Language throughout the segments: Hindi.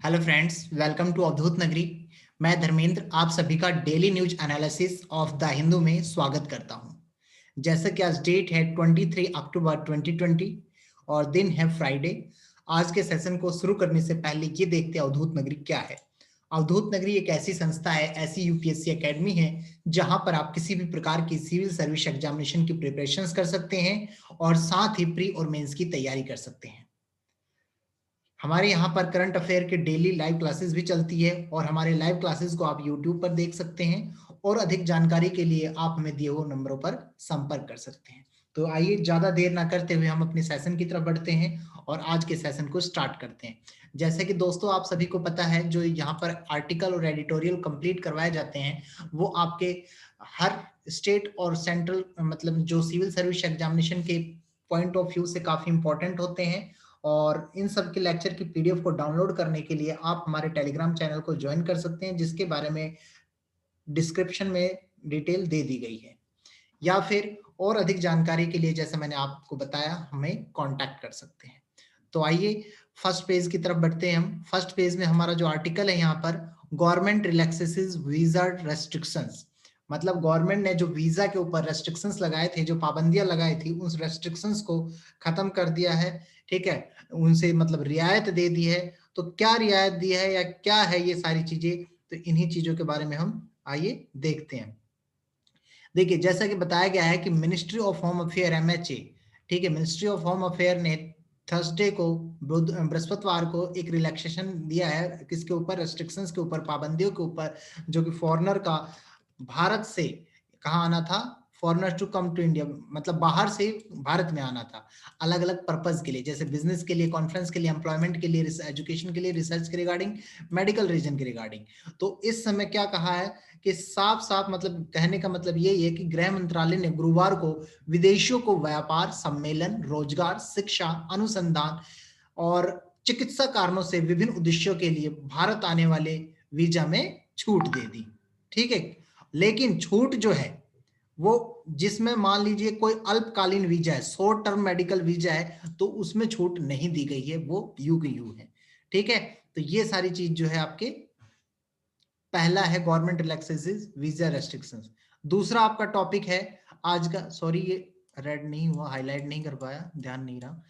हेलो फ्रेंड्स, वेलकम टू अवधूत नगरी। मैं धर्मेंद्र आप सभी का daily news analysis of the Hindu में स्वागत करता हूं। जैसा कि आज डेट है 23 अक्टूबर 2020 और दिन है फ्राइडे। आज के सेशन को शुरू करने से पहले ये देखते हैं अवधूत नगरी क्या है। अवधूत नगरी एक ऐसी संस्था है, ऐसी यूपीएससी एकेडमी है जहां पर आप किसी भी प्रकार की सिविल सर्विस एग्जामिनेशन की प्रिपरेशंस कर सकते हैं और साथ ही प्री और मेंस की तैयारी कर सकते हैं। हमारे यहाँ पर करंट अफेयर के डेली लाइव क्लासेस भी चलती है और हमारे लाइव क्लासेस को आप यूट्यूब पर देख सकते हैं और अधिक जानकारी के लिए आप हमें दिए हुए नंबरों पर संपर्क कर सकते हैं। तो आइए ज्यादा देर ना करते हुए हम अपने सेशन की तरफ बढ़ते हैं और आज के सेशन को स्टार्ट करते हैं। जैसे कि दोस्तों आप सभी को पता है, जो यहाँ पर आर्टिकल और एडिटोरियल कंप्लीट करवाए जाते हैं वो आपके हर स्टेट और सेंट्रल मतलब जो सिविल सर्विस एग्जामिनेशन के पॉइंट ऑफ व्यू से काफी इंपॉर्टेंट होते हैं। और इन सब के लेक्चर की पीडीएफ को डाउनलोड करने के लिए आप हमारे टेलीग्राम चैनल को ज्वाइन कर सकते हैं, जिसके बारे में डिस्क्रिप्शन में डिटेल दे दी गई है। या फिर और अधिक जानकारी के लिए, जैसे मैंने आपको बताया, हमें कांटेक्ट कर सकते हैं। तो आइए फर्स्ट पेज की तरफ बढ़ते हैं। हम फर्स्ट पेज में हमारा जो आर्टिकल है यहाँ पर, गवर्नमेंट रिलैक्सेस वीजा रेस्ट्रिक्शंस, मतलब गवर्नमेंट ने जो वीजा के ऊपर रेस्ट्रिक्शंस लगाए थे, जो पाबंदियां लगाई थी, उन रेस्ट्रिक्शंस को खत्म कर दिया है। ठीक है, उनसे मतलब रियायत दे दी है। तो क्या रियायत दी है या क्या है ये सारी चीजें, तो इन्हीं चीजों के बारे में हम आइए देखते हैं। देखिए, जैसा कि बताया गया है कि ministry of home affair MHA, ठीक है, मिनिस्ट्री ऑफ होम अफेयर ने थर्सडे को, बृहस्पतिवार को एक रिलैक्सेशन दिया है। किसके ऊपर? रेस्ट्रिक्शंस के ऊपर, पाबंदियों के ऊपर, जो कि फॉरेनर का भारत से कहाँ आना था, foreigner to come to India, मतलब बाहर से भारत में आना था अलग अलग पर्पज के लिए, जैसे बिजनेस के लिए, कॉन्फ्रेंस के लिए, एम्प्लॉयमेंट के लिए, एजुकेशन के लिए, रिसर्च के रिगार्डिंग, मेडिकल रीजन के रिगार्डिंग। तो इस समय क्या कहा है कि साफ साफ मतलब कहने का मतलब यही है कि गृह मंत्रालय ने गुरुवार को विदेशियों को व्यापार, सम्मेलन, रोजगार, शिक्षा, अनुसंधान और चिकित्सा कारणों से विभिन्न उद्देश्यों के लिए भारत आने वाले वीजा में छूट दे दी। ठीक है, लेकिन छूट जो है वो, जिसमें मान लीजिए कोई अल्पकालीन वीजा है, शॉर्ट टर्म मेडिकल वीजा है, तो उसमें छूट नहीं दी गई है, वो यू की यू है। ठीक है, तो ये सारी चीज जो है आपके, पहला है गवर्नमेंट रिलैक्सेस वीजा रेस्ट्रिक्शंस। दूसरा आपका टॉपिक है आज का, सॉरी ये रेड नहीं हुआ, हाईलाइट नहीं कर पाया, ध्यान नहीं रहा।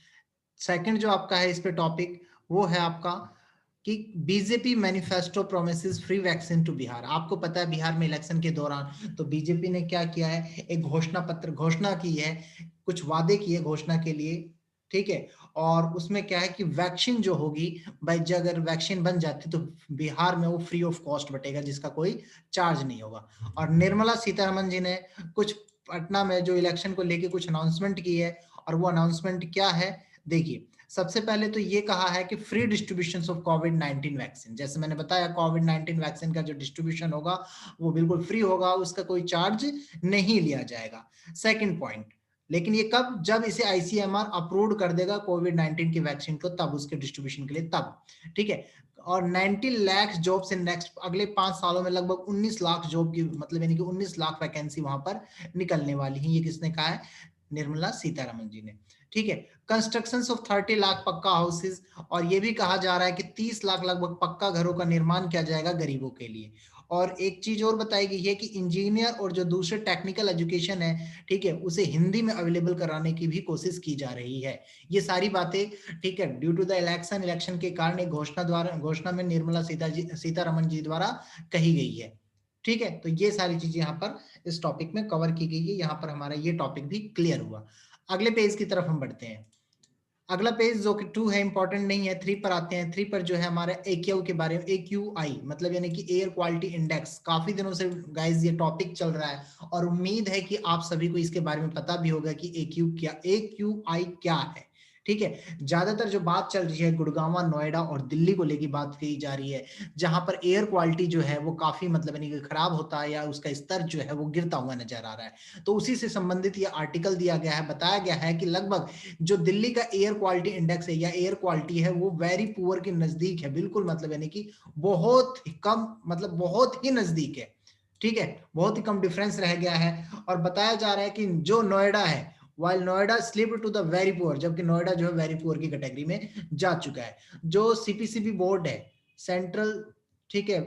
सेकंड जो आपका है इस पे टॉपिक, वो है आपका कि BJP manifesto promises free vaccine to Bihar. आपको पता है बिहार में इलेक्शन के दौरान तो बीजेपी ने क्या किया है, एक घोषणा पत्र घोषणा की है, कुछ वादे किए घोषणा के लिए। ठीक है, और उसमें क्या है कि वैक्सीन जो होगी, भाई अगर वैक्सीन बन जाती तो बिहार में वो फ्री ऑफ कॉस्ट बटेगा, जिसका कोई चार्ज नहीं होगा। और निर्मला सीतारमन जी ने कुछ पटना में जो इलेक्शन को लेके कुछ अनाउंसमेंट की है, और वो अनाउंसमेंट क्या है, देखिए। सबसे पहले तो ये कहा है कि free distribution of Covid 19 vaccine, जैसे मैंने बताया कोविड 19 वैक्सीन का जो डिस्ट्रीब्यूशन होगा वो बिल्कुल फ्री होगा, उसका कोई चार्ज नहीं लिया जाएगा। सेकंड पॉइंट, लेकिन ये कब? जब इसे आईसीएमआर अप्रूव कर देगा कोविड 19 की वैक्सीन को, तब उसके डिस्ट्रीब्यूशन के लिए तब। ठीक है, और 90 लाख जॉब्स इन नेक्स्ट, अगले 5 सालों में लगभग 19 लाख जॉब की, मतलब यानी कि 19 लाख वैकेंसी वहां पर निकलने वाली है। ये किसने कहा है? निर्मला सीतारमन जी ने। ठीक है, कंस्ट्रक्शन ऑफ 30 लाख पक्का हाउसेज, और ये भी कहा जा रहा है कि 30 लाख लगभग पक्का घरों का निर्माण किया जाएगा गरीबों के लिए। और एक चीज और बताई गई है कि इंजीनियर और जो दूसरे टेक्निकल एजुकेशन है, ठीक है, उसे हिंदी में अवेलेबल कराने की भी कोशिश की जा रही है। ये सारी बातें, ठीक है, ड्यू टू द इलेक्शन के कारण एक घोषणा में निर्मला सीतारमन जी द्वारा कही गई है। ठीक है, तो ये सारी चीजें यहाँ पर इस टॉपिक में कवर की गई है। यहाँ पर हमारा ये टॉपिक भी क्लियर हुआ। अगले पेज की तरफ हम बढ़ते हैं। अगला पेज जो कि 2 है, इंपॉर्टेंट नहीं है, 3 पर आते हैं। 3 पर जो है हमारा एक्यू के बारे में, एक्यूआई मतलब यानी कि एयर क्वालिटी इंडेक्स। काफी दिनों से गाइस ये टॉपिक चल रहा है और उम्मीद है कि आप सभी को इसके बारे में पता भी होगा कि एक्यूआई क्या है। ठीक है, ज्यादातर जो बात चल रही है गुड़गांव, नोएडा और दिल्ली को लेकर बात की जा रही है, जहां पर एयर क्वालिटी जो है वो काफी मतलब यानी कि खराब होता है, या उसका स्तर जो है वो गिरता हुआ नजर आ रहा है। तो उसी से संबंधित ये आर्टिकल दिया गया है। बताया गया है कि लगभग जो दिल्ली का एयर क्वालिटी इंडेक्स है या एयर क्वालिटी है, वो वेरी पुअर के नजदीक है, बिल्कुल मतलब यानी कि बहुत ही कम, मतलब बहुत ही नजदीक है। ठीक है, बहुत ही कम डिफरेंस रह गया है। और बताया जा रहा है कि जो नोएडा है, while Noida slip to the very poor, जबकि नोएडा जो है वेरी पुअर की कैटेगरी में जा चुका है। जो सीपीसीबी बोर्ड है, सेंट्रल, ठीक है,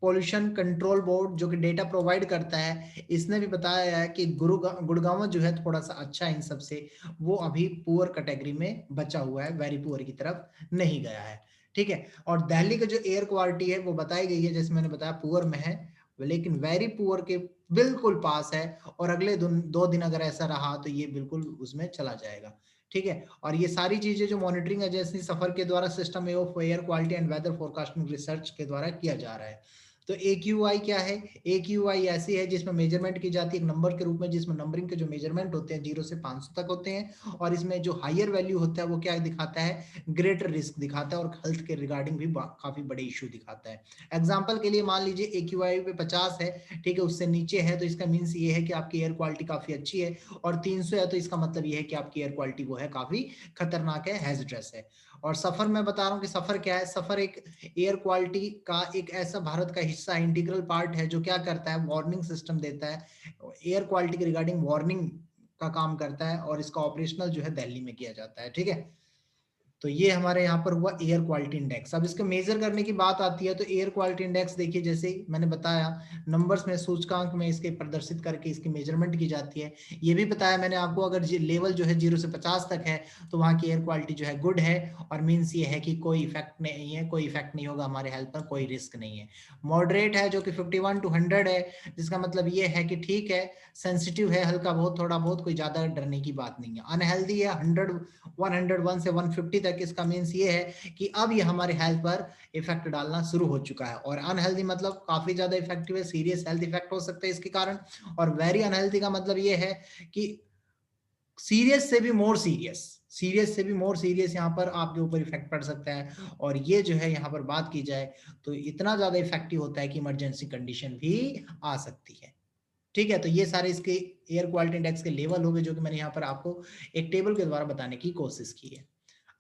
पोल्यूशन कंट्रोल बोर्ड जो कि डेटा प्रोवाइड करता है, इसने भी बताया है कि गुड़गांव जो है थोड़ा सा अच्छा है इन सबसे, वो अभी पुअर कैटेगरी में बचा हुआ है, वेरी पुअर की तरफ नहीं गया है, ठीक है। और दिल्ली का जो एयर क्वालिटी है वो बताई गई है, जैसे मैंने बताया पुअर में है, लेकिन वेरी पुअर के बिल्कुल पास है, और अगले 2 दिन अगर ऐसा रहा तो ये बिल्कुल उसमें चला जाएगा, ठीक है। और ये सारी चीजें जो मॉनिटरिंग एजेंसी सफर के द्वारा system of air quality and weather forecasting research के द्वारा किया जा रहा है। तो AQI क्या है? AQI ऐसी है जिसमें मेजरमेंट की जाती है एक नंबर के रूप में, जिसमें नंबरिंग के जो मेजरमेंट होते हैं 0 से 500 तक होते हैं, और इसमें जो हायर वैल्यू होता है वो क्या दिखाता है? ग्रेटर रिस्क दिखाता है, और हेल्थ के रिगार्डिंग भी काफी बड़े इश्यू दिखाता है। एग्जाम्पल के लिए मान लीजिए AQI पे 50 है, ठीक है, उससे नीचे है तो इसका मीन्स ये है कि आपकी एयर क्वालिटी काफी अच्छी है, और 300 है तो इसका मतलब ये है कि आपकी एयर क्वालिटी वो है काफी खतरनाक है, हैजर्डस है। और सफर मैं बता रहा हूँ कि सफर क्या है? सफर एक एयर क्वालिटी का एक ऐसा भारत का हिस्सा, इंटीग्रल पार्ट है, जो क्या करता है? वार्निंग सिस्टम देता है, एयर क्वालिटी के रिगार्डिंग वार्निंग का काम करता है, और इसका ऑपरेशनल जो है दिल्ली में किया जाता है, ठीक है। तो ये हमारे यहाँ पर हुआ एयर क्वालिटी इंडेक्स। अब इसके मेजर करने की बात आती है तो एयर क्वालिटी इंडेक्स देखिए, जैसे मैंने बताया नंबर्स में, सूचकांक में इसके प्रदर्शित करके इसकी मेजरमेंट की जाती है। ये भी बताया मैंने आपको, अगर लेवल जो है 0 से 50 तक है तो वहाँ की एयर क्वालिटी जो है गुड है, और मीन्स ये है कि कोई इफेक्ट नहीं है, कोई इफेक्ट नहीं होगा हमारे हेल्थ पर, कोई रिस्क नहीं है। मॉडरेट है जो कि 51 to 100 है, जिसका मतलब ये है कि ठीक है, सेंसिटिव है, हल्का बहुत, थोड़ा बहुत, कोई ज्यादा डरने की बात नहीं है। अनहेल्दी है 101 से 150 तक, इसका मीन्स ये है कि अब ये हमारे हेल्थ पर इफेक्ट डालना शुरू हो चुका है। और अनहेल्दी मतलब काफी ज्यादा इफेक्टिव है, सीरियस हेल्थ इफेक्ट हो सकते हैं इसके कारण। और वेरी अनहेल्दी का मतलब ये है कि सीरियस से भी मोर सीरियस, सीरियस से भी मोर सीरियस यहाँ पर आपके ऊपर इफेक्ट पड़ सकता है। और ये जो है यहाँ पर बात की जाए तो इतना ज्यादा इफेक्टिव होता है कि इमरजेंसी कंडीशन भी आ सकती है, ठीक है। तो ये सारे इसके एयर क्वालिटी इंडेक्स के लेवल हो गए, जो कि मैंने यहाँ पर आपको एक टेबल के द्वारा बताने की कोशिश की है।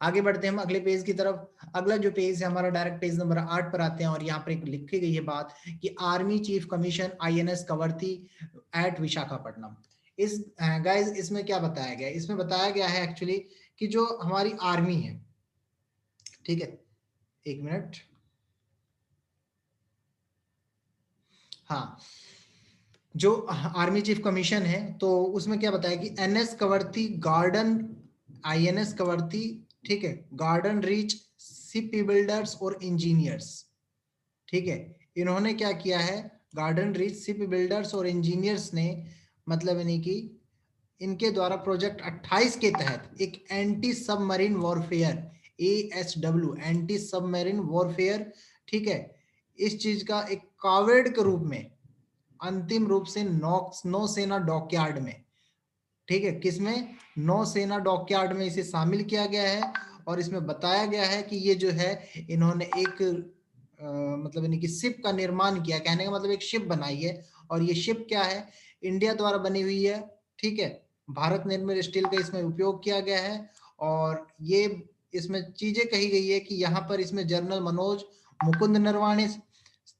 आगे बढ़ते हैं हम अगले पेज की तरफ। अगला जो पेज है हमारा, डायरेक्ट पेज नंबर 8 पर आते हैं, और यहाँ पर एक लिखी गई है बात कि army chief commission INS Kavaratti at Visakhapatnam. इस गाइस इसमें क्या बताया गया है? इसमें बताया गया है एक्चुअली कि जो हमारी आर्मी है, ठीक है, एक मिनट, हाँ, जो आर्मी चीफ कमीशन है तो उसमें क्या बताया कि NS Kavaratti garden, INS Kavaratti, ठीक है, गार्डन रीच शिप बिल्डर्स और इंजीनियर्स, ठीक है, इन्होंने क्या किया है? गार्डन रीच शिप बिल्डर्स और इंजीनियर्स ने, मतलब यानी कि इनके द्वारा प्रोजेक्ट 28 के तहत एक anti submarine warfare, ASW, anti submarine warfare, ठीक है, इस चीज का एक कावेड के रूप में अंतिम रूप से नौसेना डॉकयार्ड में, ठीक है, किसमें? नौसेना डॉकयार्ड में इसे शामिल किया गया है। और इसमें बताया गया है कि ये जो है इन्होंने एक मतलब यानी कि शिप का निर्माण किया, कहने का मतलब एक शिप बनाई है, और ये शिप क्या है? इंडिया द्वारा बनी हुई है, ठीक है, भारत निर्मित स्टील का इसमें उपयोग किया गया है। और ये इसमें चीजें कही गई है कि यहाँ पर इसमें जनरल मनोज मुकुंद नरवाणे,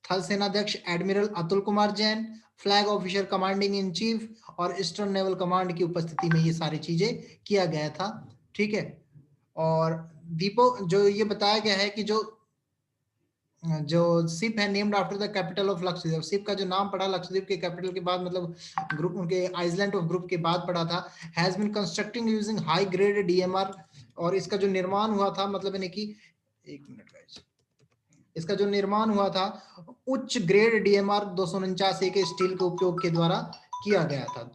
थल सेनाध्यक्ष admiral Atul Kumar Jain, flag officer commanding in chief और ईस्टर्न नेवल कमांड की उपस्थिति में ये सारी चीजें किया गया था, ठीक है। और दीपो जो ये बताया गया है कि जो शिप है named after the capital of Lakshadweep, ship का जो नाम पड़ा लक्षद्वीप के कैपिटल के बाद, मतलब ग्रुप उनके आइसलैंड ऑफ ग्रुप के बाद पड़ा था, has been constructing using high grade DMR। और इसका जो निर्माण हुआ था, मतलब यानी कि, एक मिनट गाइस, इसका जो निर्माण हुआ था उच्च ग्रेड DMR 249 के स्टील के उपयोग के द्वारा किया गया था,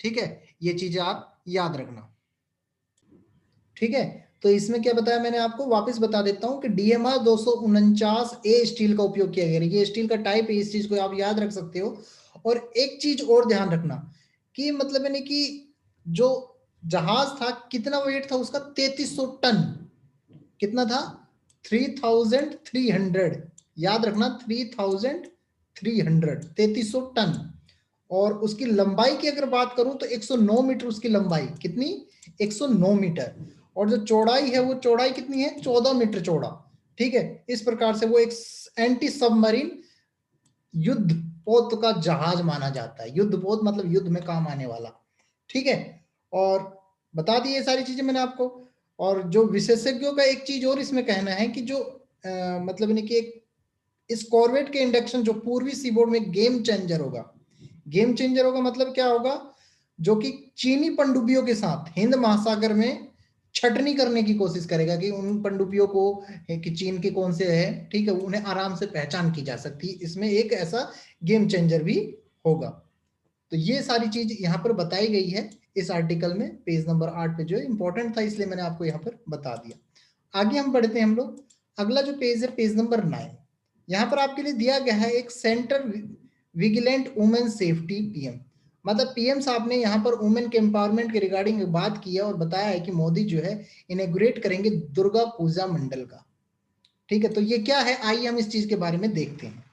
ठीक है। ये चीजें आप याद रखना, ठीक है। तो इसमें क्या बताया मैंने आपको, वापस बता देता हूं कि DMR 249A स्टील का उपयोग किया गया, ये स्टील का टाइप है, इस चीज को आप याद रख सकते हो। और एक चीज और ध्यान रखना कि मतलब यानी कि जो जहाज था, कितना वेट था उसका? 3300 टन। कितना था? 3300, याद रखना, 3300, 3300 टन। और उसकी लंबाई की अगर बात करूं तो 109 मीटर उसकी लंबाई, कितनी? 109 मीटर। और जो चौड़ाई है वो चौड़ाई कितनी है? 14 मीटर चौड़ा, ठीक है। इस प्रकार से वो एक एंटी सबमरीन युद्ध पोत का जहाज माना जाता है। युद्ध पोत मतलब युद्ध में काम आने वाला, ठीक है। और बता दी ये सारी चीजें मैंने आपको। और जो विशेषज्ञों का एक चीज और इसमें कहना है कि जो मतलब यानी कि इस कॉर्वेट के इंडक्शन जो पूर्वी सीबोर्ड में गेम चेंजर होगा। गेम चेंजर होगा मतलब क्या होगा, जो कि चीनी पनडुब्बियों के साथ हिंद महासागर में छटनी करने की कोशिश करेगा कि उन पनडुब्बियों को कि चीन के कौन से है, ठीक है, उन्हें आराम से पहचान की जा सकती है। इसमें एक ऐसा गेम चेंजर भी होगा। तो ये सारी चीज यहाँ पर बताई गई है इस आर्टिकल में, पेज नंबर 8 पे, जो इंपॉर्टेंट था इसलिए मैंने आपको यहाँ पर बता दिया। आगे हम बढ़ते हैं हम लोग। अगला जो पेज है पेज नंबर 9, यहाँ पर आपके लिए दिया गया है एक centre vigilant women safety PM. मतलब पीएम साहब ने यहाँ पर वुमेन के एम्पावरमेंट के रिगार्डिंग बात की है और बताया है कि मोदी जो है इनॉग्रेट करेंगे दुर्गा पूजा मंडल का। ठीक है, तो ये क्या है, आइए हम इस चीज के बारे में देखते हैं।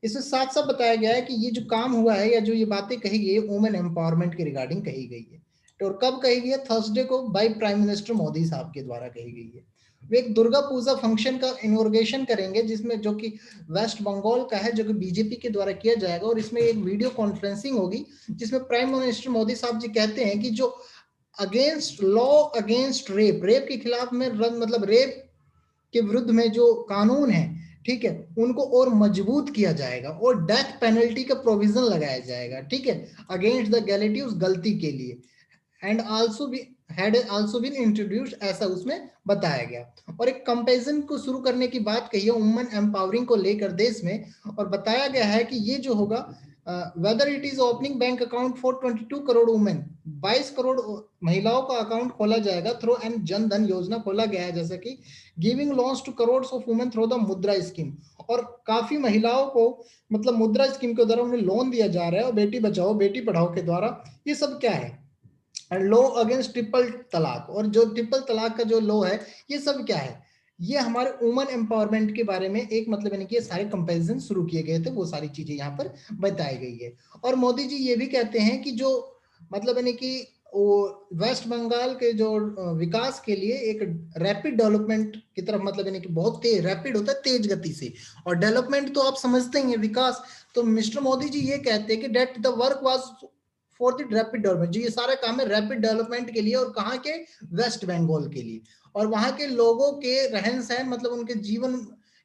इसमें साथ साथ बताया गया है कि ये जो काम हुआ है या जो ये बातें कही गई है वुमेन एम्पावरमेंट के रिगार्डिंग कही गई है। तो और कब कही गई है, थर्सडे को बाय प्राइम मिनिस्टर मोदी साहब के द्वारा कही गई है। वे एक दुर्गा पूजा फंक्शन का इनॉग्रेशन करेंगे जिसमें, जो कि वेस्ट बंगाल का है, जो कि बीजेपी के द्वारा किया जाएगा, और इसमें एक वीडियो कॉन्फ्रेंसिंग होगी जिसमें प्राइम मिनिस्टर मोदी साहब जी कहते हैं कि जो against law against rape, rape के खिलाफ में मतलब रेप के विरुद्ध में जो कानून है, ठीक है, उनको और मजबूत किया जाएगा और डेथ पेनल्टी का प्रोविजन लगाया जाएगा, ठीक है, अगेंस्ट द गैलिटी, उस गलती के लिए, एंड आल्सो भी हैड आल्सो बीन इंट्रोड्यूस्ड, ऐसा उसमें बताया गया। और एक कंपेरिजन को शुरू करने की बात कही है वुमेन एम्पावरिंग को लेकर देश में, और बताया गया है कि ये जो होगा, whether it is opening bank account for 22 crore women, 22 crore महिलाओं का अकाउंट खोला जाएगा थ्रू एंड जन धन योजना खोला गया है, जैसे कि giving loans to crore of women through the Mudra scheme, और काफी महिलाओं को मतलब मुद्रा स्कीम के द्वारा उन्हें लोन दिया जा रहा है, और बेटी बचाओ बेटी पढ़ाओ के द्वारा। ये सब क्या है, लॉ अगेंस्ट ट्रिपल तलाक, और जो ट्रिपल तलाक का जो लॉ है, ये सब क्या है, ये हमारे वुमेन एम्पावरमेंट के बारे में एक मतलब यानी कि सारे कंपैरिजन शुरू किए गए थे, वो सारी चीजें यहाँ पर बताई गई है। और मोदी जी ये भी कहते हैं कि जो मतलब यानी कि वो वेस्ट बंगाल के जो विकास के लिए एक रैपिड डेवलपमेंट की तरफ, मतलब यानी कि बहुत तेज, रैपिड होता है तेज गति से, और डेवलपमेंट तो आप समझते ही हैं विकास। तो मिस्टर मोदी जी ये कहते हैं कि that the work was for the rapid development, जी ये सारा काम है रैपिड डेवलपमेंट के लिए, और कहाँ के, वेस्ट बंगाल के लिए, और वहां के लोगों के रहन सहन, मतलब उनके जीवन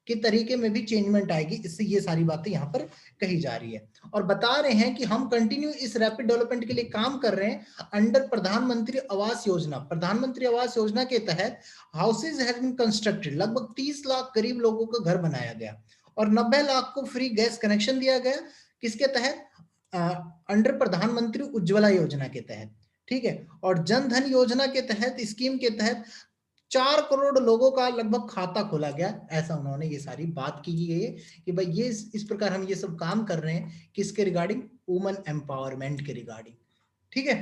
के तरीके में भी चेंजमेंट आएगी, इससे ये सारी बातें यहाँ पर कही जा रही है। और बता रहे हैं कि हम कंटिन्यू इस रैपिड डेवलपमेंट के लिए काम कर रहे हैं अंडर प्रधानमंत्री आवास योजना। प्रधानमंत्री आवास योजना के तहत हाउसेज हैव बीन कंस्ट्रक्टेड, लगभग 30 लाख करीब लोगों का घर बनाया गया, और 90 लाख को फ्री गैस कनेक्शन दिया गया, किसके तहत, अंडर प्रधानमंत्री उज्ज्वला योजना के तहत, ठीक है। और जन धन योजना के तहत, स्कीम के तहत 4 करोड़ लोगों का लगभग खाता खोला गया, ऐसा उन्होंने ये सारी बात की गई है कि भाई ये इस प्रकार हम ये सब काम कर रहे हैं किसके रिगार्डिंग, वुमेन एम्पावरमेंट के रिगार्डिंग, ठीक है।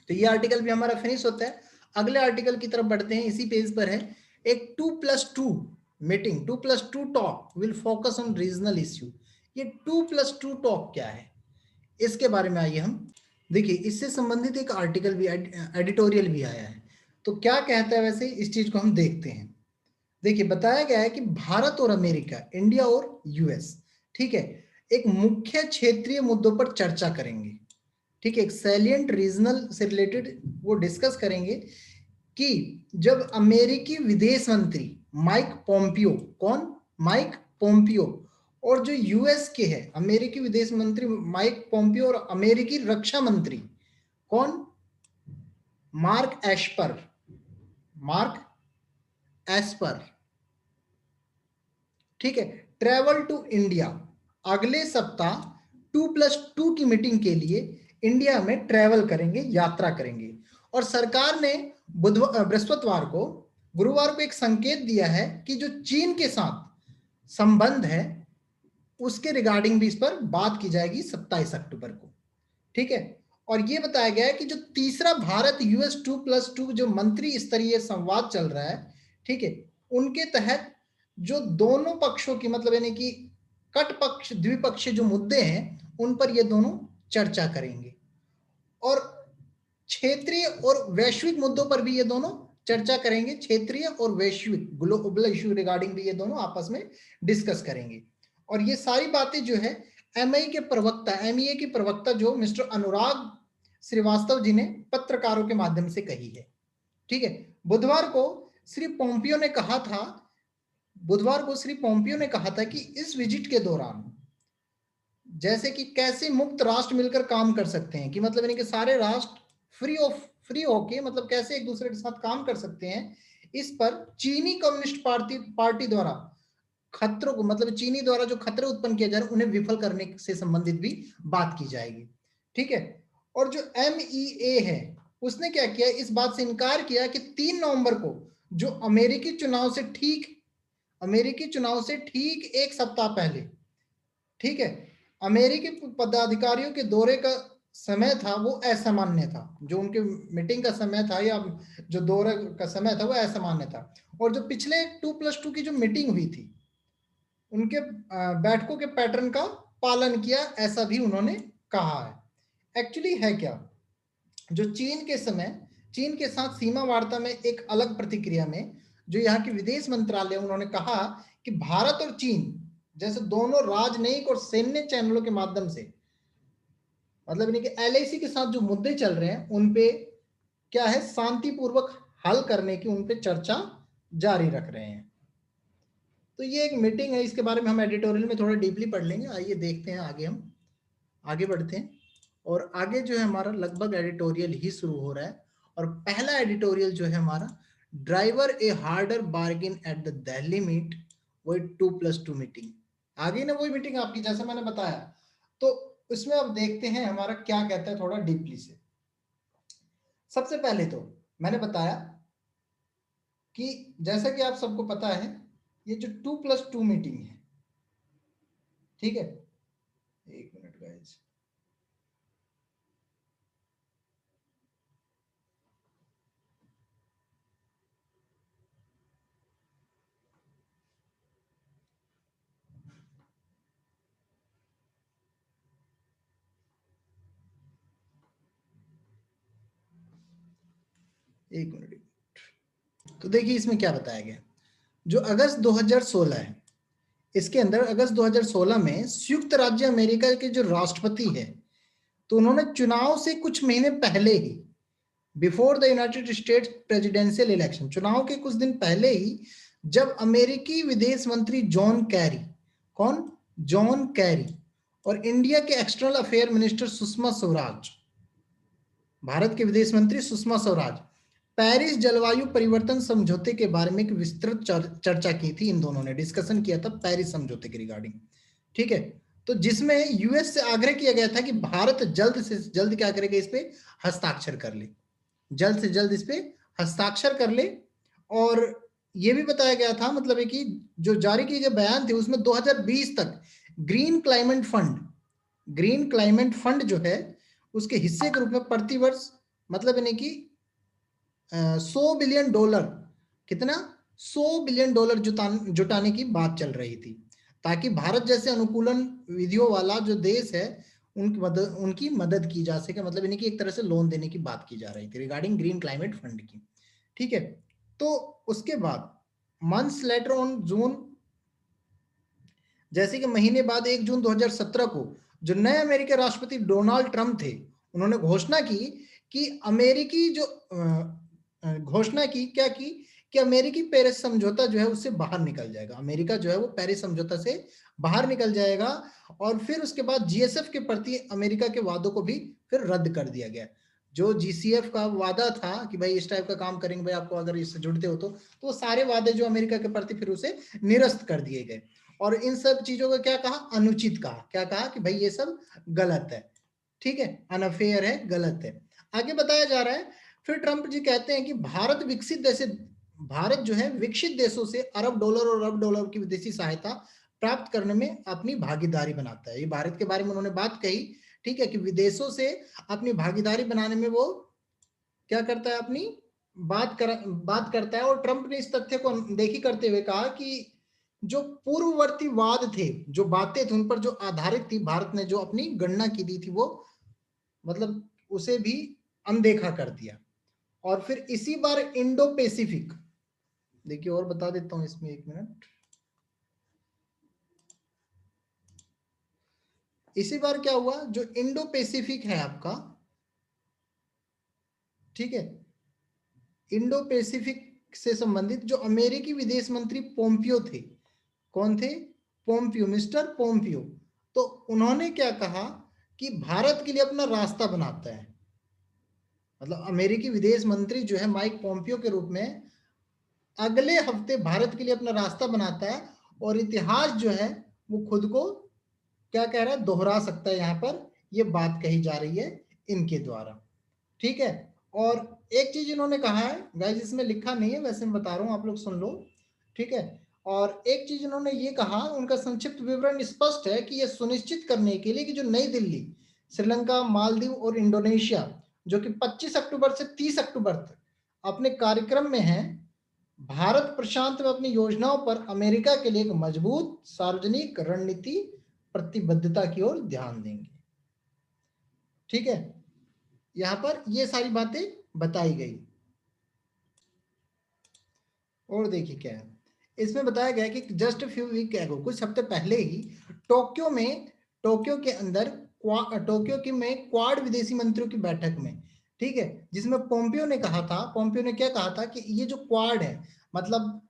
तो ये आर्टिकल भी हमारा फिनिश होता है। अगले आर्टिकल की तरफ बढ़ते हैं, इसी पेज पर है, एक 2+2 meeting, 2+2 talk will focus on regional issue. ये 2+2 टॉक क्या है, इसके बारे में आइए हम देखिए। इससे संबंधित एक आर्टिकल भी, एडिटोरियल भी आया है। तो क्या कहता है वैसे, इस चीज को हम देखते हैं। देखिए बताया गया है कि भारत और अमेरिका, इंडिया और यूएस, ठीक है, एक मुख्य क्षेत्रीय मुद्दों पर चर्चा करेंगे, ठीक है, एक सैलिएंट रीजनल से रिलेटेड वो डिस्कस करेंगे कि जब अमेरिकी विदेश मंत्री माइक पोम्पियो, कौन, माइक पोम्पियो, और जो यूएस के है अमेरिकी विदेश मंत्री माइक पोम्पियो, और अमेरिकी रक्षा मंत्री कौन, मार्क एस्पर, मार्क एस्पर, ठीक है, ट्रेवल टू इंडिया, अगले सप्ताह 2+2 की मीटिंग के लिए इंडिया में ट्रेवल करेंगे, यात्रा करेंगे। और सरकार ने बृहस्पतिवार को, गुरुवार को एक संकेत दिया है कि जो चीन के साथ संबंध है उसके रिगार्डिंग भी इस पर बात की जाएगी 27 अक्टूबर को, ठीक है। और ये बताया गया है कि जो तीसरा भारत यूएस 2+2 जो मंत्री स्तरीय संवाद चल रहा है, ठीक है, उनके तहत जो दोनों पक्षों की मतलब यानी कि कट पक्ष द्विपक्षीय जो मुद्दे हैं उन पर ये दोनों चर्चा करेंगे, और क्षेत्रीय और वैश्विक मुद्दों पर भी ये दोनों चर्चा करेंगे, क्षेत्रीय और वैश्विक ग्लोबल इश्यू रिगार्डिंग भी ये दोनों आपस में डिस्कस करेंगे। और ये सारी बातें जो है एमईए के प्रवक्ता जो मिस्टर अनुराग श्रीवास्तव जी ने पत्रकारों के माध्यम से कही है, ठीक है। बुधवार को श्री पोम्पियो ने कहा था, बुधवार को श्री पोम्पियो ने कहा था कि इस विजिट के दौरान जैसे कि कैसे मुक्त राष्ट्र मिलकर काम कर सकते हैं, कि मतलब यानी कि सारे राष्ट्र फ्री होके मतलब कैसे एक दूसरे के साथ काम कर सकते हैं, इस पर चीनी कम्युनिस्ट पार्टी द्वारा खतरों को मतलब चीनी द्वारा जो खतरे उत्पन्न किए जा रहे हैं उन्हें विफल करने से संबंधित भी बात की जाएगी। ठीक है। और जो MEA है उसने क्या किया, इस बात से इनकार किया कि 3 नवंबर को जो अमेरिकी चुनाव से ठीक एक सप्ताह पहले, ठीक है, अमेरिकी पदाधिकारियों के दौरे का समय था वो असामान्य था, जो उनके मीटिंग का समय था या जो दौरे का समय था वो असामान्य था। और जो पिछले 2+2 की जो मीटिंग हुई थी उनके बैठकों के पैटर्न का पालन किया, ऐसा भी उन्होंने कहा है। एक्चुअली है क्या, जो चीन के साथ सीमा वार्ता में एक अलग प्रतिक्रिया में जो यहाँ के विदेश मंत्रालय उन्होंने कहा कि भारत और चीन जैसे दोनों राजनयिक और सैन्य चैनलों के माध्यम से मतलब यानी कि LAC के साथ जो मुद्दे चल रहे हैं उन पे क्या है शांतिपूर्वक हल करने की उन पे चर्चा जारी रख रहे हैं। तो ये एक मीटिंग है, इसके बारे में हम एडिटोरियल में थोड़ा डीपली पढ़ लेंगे। आइए देखते हैं आगे, हम आगे बढ़ते हैं। और आगे जो है हमारा लगभग एडिटोरियल ही शुरू हो रहा है। और पहला एडिटोरियल जो है हमारा, driver a harder bargain at the Delhi meet, वही 2+2 मीटिंग आ गई ना, वही मीटिंग आपकी जैसे मैंने बताया। तो उसमें अब देखते हैं हमारा क्या कहता है थोड़ा डीपली से। सबसे पहले तो मैंने बताया कि जैसा कि आप सबको पता है ये जो 2+2 मीटिंग है, ठीक है, एक मिनट गाइस, एक मिनट। तो देखिए इसमें क्या बताया गया, जो अगस्त 2016 है, इसके अंदर अगस्त 2016 में संयुक्त राज्य अमेरिका के जो राष्ट्रपति है, तो उन्होंने चुनाव से कुछ महीने पहले ही, before the United States presidential election, चुनाव के कुछ दिन पहले ही, जब अमेरिकी विदेश मंत्री जॉन कैरी, कौन, जॉन कैरी, और इंडिया के external affair minister Sushma Swaraj, Bharat के विदेश मंत्री सुषमा स्वराज, पेरिस जलवायु परिवर्तन समझौते के बारे में एक विस्तृत चर्चा की थी। इन दोनों ने डिस्कशन किया था पेरिस समझौते के रिगार्डिंग, ठीक है। तो जिसमें US से आग्रह किया गया था कि भारत जल्द से जल्द क्या करेगा, इस पे हस्ताक्षर कर ले, जल्द से जल्द इस पे हस्ताक्षर कर ले। और ये भी बताया गया था मतलब है कि जो जारी किए गए बयान थे उसमें 2020 तक ग्रीन क्लाइमेट फंड जो है उसके हिस्से के रूप में प्रतिवर्ष मतलब यानी कि $100 बिलियन, कितना, $100 बिलियन जुटाने की बात चल रही थी, ताकि भारत जैसे अनुकूलन विधियों वाला जो देश है उनकी मदद की जा सके, मतलब यानी कि एक तरह से लोन देने की बात की जा रही थी रिगार्डिंग ग्रीन क्लाइमेट फंड की, ठीक है। तो उसके बाद मंथ्स लेटर ऑन जून, जैसे कि महीने बाद 1 जून 2017 को जो नए अमेरिकी राष्ट्रपति डोनाल्ड ट्रंप थे, उन्होंने घोषणा की कि अमेरिकी जो घोषणा की क्या की कि अमेरिकी पेरिस समझौता जो है उससे बाहर निकल जाएगा, अमेरिका जो है वो पेरिस समझौता से बाहर निकल जाएगा। और फिर उसके बाद GSF के प्रति अमेरिका के वादों को भी फिर रद्द कर दिया गया। जो GCF का वादा था कि भाई इस टाइप का काम करेंगे भाई, आपको अगर इससे जुड़ते हो तो वो सारे वादे जो अमेरिका के प्रति फिर उसे निरस्त कर दिए गए। और इन सब चीजों का क्या कहा, अनुचित कहा, क्या कहा कि भाई ये सब गलत है, ठीक है, अनफेयर है, गलत है। आगे बताया जा रहा है, फिर ट्रंप जी कहते हैं कि भारत जो है विकसित देशों से $1 अरब और $1 की विदेशी सहायता प्राप्त करने में अपनी भागीदारी बनाता है। ये भारत के बारे में उन्होंने बात कही, ठीक है, कि विदेशों से अपनी भागीदारी बनाने में वो क्या करता है, अपनी बात करता है। और ट्रंप ने इस तथ्य को अनदेखी करते हुए कहा कि जो पूर्ववर्ती वाद थे, जो बातें थी उन पर जो आधारित थी, भारत ने जो अपनी गणना की दी थी वो मतलब उसे भी अनदेखा कर दिया। और फिर इसी बार इंडो पैसिफिक, देखिए और बता देता हूं इसमें, एक मिनट, इसी बार क्या हुआ, जो इंडो पैसिफिक है आपका, ठीक है, इंडो पैसिफिक से संबंधित जो अमेरिकी विदेश मंत्री पोम्पियो थे, कौन थे? Pompeo, mister Pompeo. तो उन्होंने क्या कहा कि भारत के लिए अपना रास्ता बनाता है, मतलब अमेरिकी विदेश मंत्री जो है माइक पोम्पियो के रूप में अगले हफ्ते भारत के लिए अपना रास्ता बनाता है, और इतिहास जो है वो खुद को क्या कह रहा है, दोहरा सकता है। यहां पर ये बात कही जा रही है इनके द्वारा, ठीक है। और एक चीज इन्होंने कहा है गाइस, इसमें लिखा नहीं है, वैसे मैं बता रहा हूं, आप लोग सुन लो, ठीक है। और एक चीज इन्होंने ये कहा, उनका संक्षिप्त विवरण स्पष्ट है कि यह सुनिश्चित करने के लिए कि जो नई दिल्ली, श्रीलंका, मालदीव और इंडोनेशिया जो कि 25 अक्टूबर से 30 अक्टूबर तक अपने कार्यक्रम में है, भारत प्रशांत में अपनी योजनाओं पर अमेरिका के लिए एक मजबूत सार्वजनिक रणनीति प्रतिबद्धता की ओर ध्यान देंगे, ठीक है। यहां पर ये सारी बातें बताई गई। और देखिए क्या है इसमें बताया गया कि जस्ट फ्यू वीक एगो, कुछ हफ्ते पहले ही टोक्यो के अंदर टोक्यो की में क्वाड विदेशी मंत्रियों की बैठक में, ठीक है, जिसमें पोम्पियो ने क्या कहा था कि ये जो क्वाड है, मतलब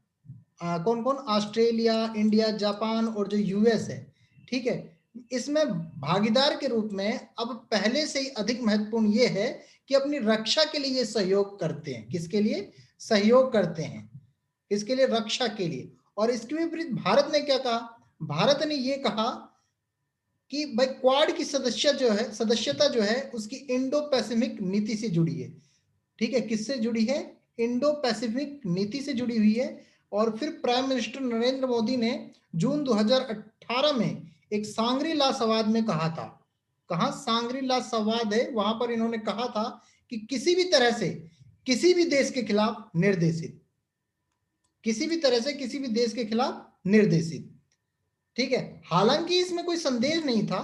कौन कौन, ऑस्ट्रेलिया, इंडिया, जापान और जो यूएस है, ठीक है, इसमें भागीदार के रूप में अब पहले से ही अधिक महत्वपूर्ण ये है कि अपनी रक्षा के लिए ये सहयोग करते हैं। किसके लिए सहयोग करते हैं? इसके लिए, रक्षा के लिए। और इसके विपरीत भारत ने क्या कहा? भारत ने ये कहा कि भाई क्वाड की सदस्यता जो है उसकी इंडो पैसिफिक नीति से जुड़ी है, ठीक है। किससे जुड़ी है? इंडो पैसिफिक नीति से जुड़ी हुई है। और फिर प्राइम मिनिस्टर नरेंद्र मोदी ने जून 2018 में एक सांग्री ला संवाद में कहा था, कहा सांग्री ला संवाद है, वहां पर इन्होंने कहा था कि किसी भी तरह से किसी भी देश के खिलाफ निर्देशित, किसी भी तरह से किसी भी देश के खिलाफ निर्देशित, ठीक है। हालांकि इसमें कोई संदेह नहीं था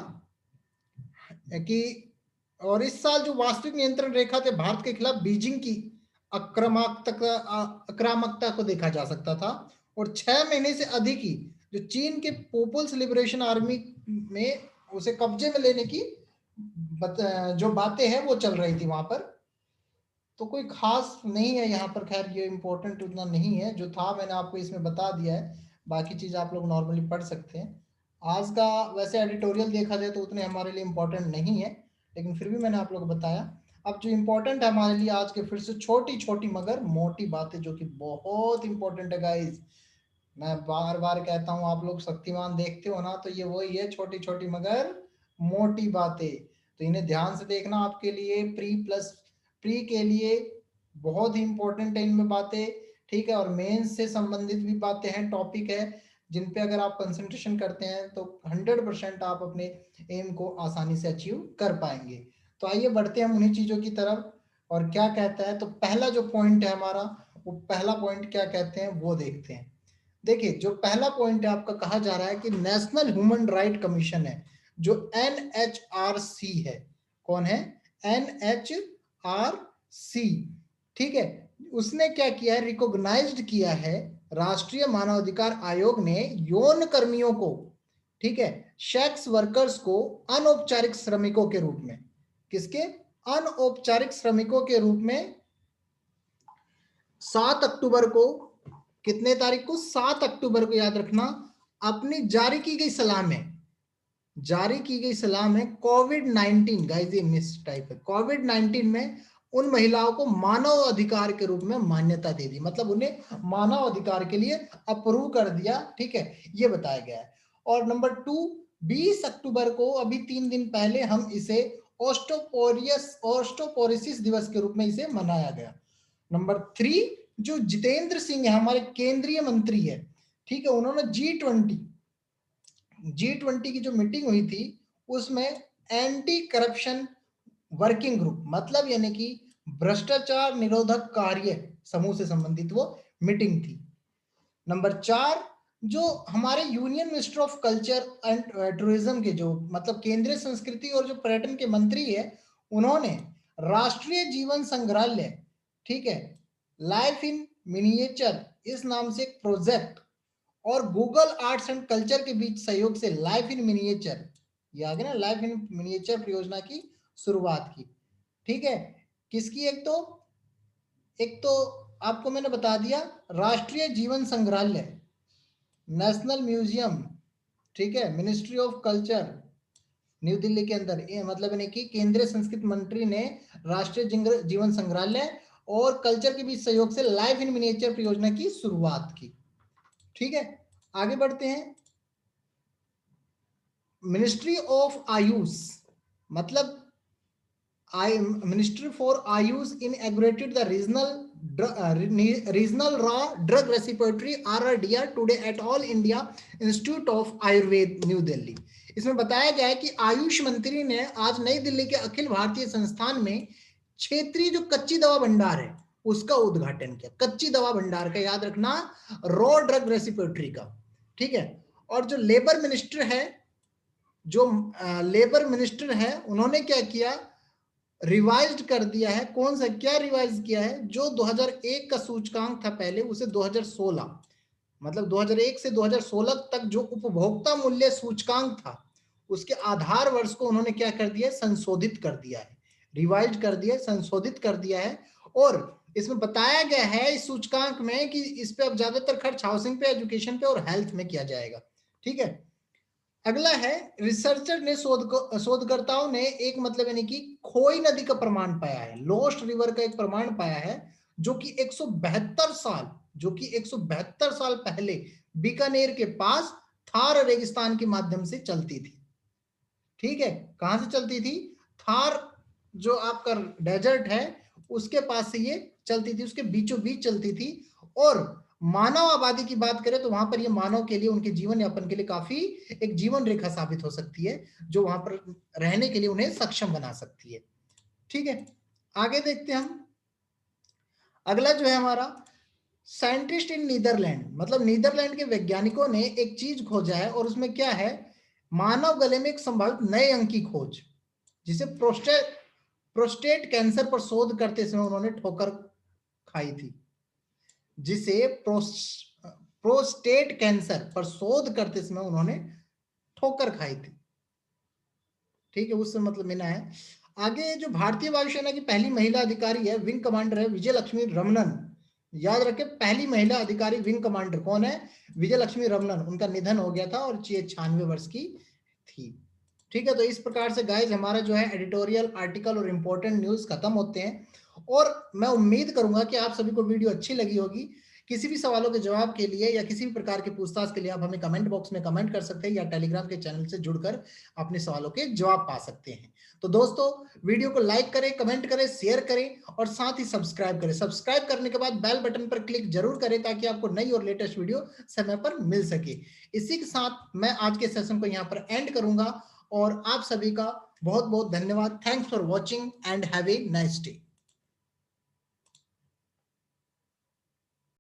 कि, और इस साल जो वास्तविक नियंत्रण रेखा थे भारत के खिलाफ बीजिंग की आक्रामकता को देखा जा सकता था। और 6 महीने से अधिक ही जो चीन के पीपुल्स लिबरेशन आर्मी में उसे कब्जे में लेने की जो बातें हैं वो चल रही थी वहां पर। तो कोई खास नहीं है यहाँ पर, खैर ये इंपॉर्टेंट उतना नहीं है, जो था मैंने आपको इसमें बता दिया है, बाकी चीज आप लोग नॉर्मली पढ़ सकते हैं। आज का वैसे एडिटोरियल देखा जाए तो उतने हमारे लिए इम्पोर्टेंट नहीं है, लेकिन फिर भी मैंने आप लोग को बताया। अब जो इम्पोर्टेंट है हमारे लिए आज के, फिर से छोटी छोटी मगर मोटी बातें जो कि बहुत इंपॉर्टेंट है गाइज। मैं बार बार कहता हूँ, आप लोग शक्तिमान देखते हो ना, तो ये वही है, छोटी छोटी मगर मोटी बातें। तो इन्हें ध्यान से देखना, आपके लिए प्री के लिए बहुत ही इंपॉर्टेंट है इनमें बातें, ठीक है। और मेंस से संबंधित भी बातें हैं, टॉपिक है, जिन पे अगर आप कंसंट्रेशन करते हैं तो 100% आप अपने एम को आसानी से अचीव कर पाएंगे। तो आइए बढ़ते हैं हम उन्हीं चीजों की तरफ। और क्या कहता है, तो पहला जो पॉइंट है हमारा, वो पहला पॉइंट क्या कहते हैं वो देखते हैं। देखिए जो पहला पॉइंट है आपका, कहा जा रहा है कि नेशनल ह्यूमन राइट कमीशन है जो NHRC है। कौन है? NHRC, ठीक है। उसने क्या किया है, रिकॉग्नाइज्ड किया है, राष्ट्रीय मानवाधिकार आयोग ने यौन कर्मियों को, ठीक है, सेक्स वर्कर्स को अनौपचारिक श्रमिकों के रूप में, किसके? अनौपचारिक श्रमिकों के रूप में 7 अक्टूबर को, कितने तारीख को? 7 अक्टूबर को, याद रखना, अपनी जारी की गई सलाह में कोविड-19, गाइस ये मिस टाइप है, कोविड-19 में उन महिलाओं को मानव अधिकार के रूप में मान्यता दे दी, मतलब उन्हें मानव अधिकार के लिए अप्रूव कर दिया, ठीक है, ये बताया गया है। और नंबर 2, 20 अक्टूबर को, अभी 3 दिन पहले, हम इसे ऑस्टोपोरोसिस दिवस के रूप में इसे मनाया गया। नंबर 3, जो जितेंद्र सिंह है, हमारे केंद्रीय मंत्री है, ठीक है, उन्होंने G20 की जो मीटिंग हुई थी उसमें एंटी करप्शन वर्किंग ग्रुप, मतलब यानी कि भ्रष्टाचार निरोधक कार्य समूह से संबंधित वो मीटिंग थी। नंबर 4, जो हमारे union minister of culture and tourism के, जो मतलब केंद्रीय संस्कृति और जो पर्यटन के मंत्री है, उन्होंने राष्ट्रीय जीवन संग्रहालय, ठीक है, लाइफ इन मिनिएचर इस नाम से एक प्रोजेक्ट, और गूगल आर्ट्स एंड कल्चर के बीच सहयोग से लाइफ इन मिनिएचर, ये आ गया ना, लाइफ इन मिनिएचर परियोजना की शुरुआत की, ठीक है। किसकी? एक तो आपको मैंने बता दिया, राष्ट्रीय जीवन संग्रहालय, नेशनल म्यूजियम, ठीक है, ministry of culture, new Delhi के अंदर, ये मतलब यानी कि केंद्रीय संस्कृति मंत्री ने राष्ट्रीय जीवन संग्रहालय और कल्चर के बीच सहयोग से लाइफ इन मिनिएचर परियोजना की शुरुआत की। ठीक है, आगे बढ़ते हैं। मिनिस्ट्री ऑफ आयुष, मतलब Ministry for Ayush inaugurated the regional raw drug repository RRDR today at All India Institute of Ayurved, new Delhi. इसमें बताया गया है कि आयुष मंत्री ने आज नई दिल्ली के अखिल भारतीय संस्थान में क्षेत्रीय जो कच्ची दवा भंडार है उसका उद्घाटन किया। कच्ची दवा भंडार का याद रखना, रॉ ड्रग रेसिपोटरी का। ठीक है, और जो लेबर मिनिस्टर है, जो लेबर मिनिस्टर है, उन्होंने क्या किया, रिवाइज कर दिया है। कौन सा, क्या रिवाइज किया है, जो 2001 का सूचकांक था पहले, उसे 2016, मतलब 2001 से 2016 तक जो उपभोक्ता मूल्य सूचकांक था उसके आधार वर्ष को उन्होंने क्या कर दिया, संशोधित कर दिया है, रिवाइज कर दिया, संशोधित कर दिया है। और इसमें बताया गया है इस सूचकांक में कि इस पे अब ज्यादातर खर्च हाउसिंग पे, एजुकेशन पे और हेल्थ में किया जाएगा। ठीक है, अगला है, रिसर्चर ने शोधकर्ताओं ने एक मतलब यानी कि खोई नदी का प्रमाण पाया है, लोस्ट रिवर का एक प्रमाण पाया है, जो कि 172 साल, जो कि 172 साल पहले बीकानेर के पास थार रेगिस्तान के माध्यम से चलती थी। ठीक है, कहां से चलती थी, थार जो आपका डेजर्ट है उसके पास से ये चलती थी, उसके बीचों बीच चलती थी। और मानव आबादी की बात करें तो वहां पर ये मानव के लिए, उनके जीवन यापन के लिए काफी एक जीवन रेखा साबित हो सकती है, जो वहां पर रहने के लिए उन्हें सक्षम बना सकती है। ठीक है, आगे देखते हैं हम। अगला जो है हमारा, साइंटिस्ट इन नीदरलैंड, मतलब नीदरलैंड के वैज्ञानिकों ने एक चीज खोजा है और उसमें क्या है, मानव गले में एक संभावित नए अंग की खोज, जिसे प्रोस्टेट कैंसर पर शोध करते समय उन्होंने ठोकर खाई थी, जिसे प्रोस्टेट कैंसर पर शोध करते समय उन्होंने ठोकर खाई थी। ठीक है, उससे मतलब मिला है। आगे जो भारतीय वायुसेना की पहली महिला अधिकारी है, विंग कमांडर है विजय लक्ष्मी रमनन। याद रखें, पहली महिला अधिकारी विंग कमांडर कौन है, विजय लक्ष्मी रमनन। उनका निधन हो गया था और 96 वर्ष की थी। ठीक है, तो इस प्रकार से गाइज हमारा जो है एडिटोरियल आर्टिकल और इंपॉर्टेंट न्यूज खत्म होते हैं। और मैं उम्मीद करूंगा कि आप सभी को वीडियो अच्छी लगी होगी। किसी भी सवालों के जवाब के लिए या किसी भी प्रकार के पूछताछ के लिए आप हमें कमेंट बॉक्स में कमेंट कर सकते हैं या टेलीग्राम के चैनल से जुड़कर अपने सवालों के जवाब पा सकते हैं। तो दोस्तों, वीडियो को लाइक करें, कमेंट करें, शेयर करें और साथ ही सब्सक्राइब करें। सब्सक्राइब करने के बाद बेल बटन पर क्लिक जरूर करें ताकि आपको नई और लेटेस्ट वीडियो समय पर मिल सके। इसी के साथ मैं आज के सेशन को यहाँ पर एंड करूंगा और आप सभी का बहुत बहुत धन्यवाद। Thanks for watching and have a nice day.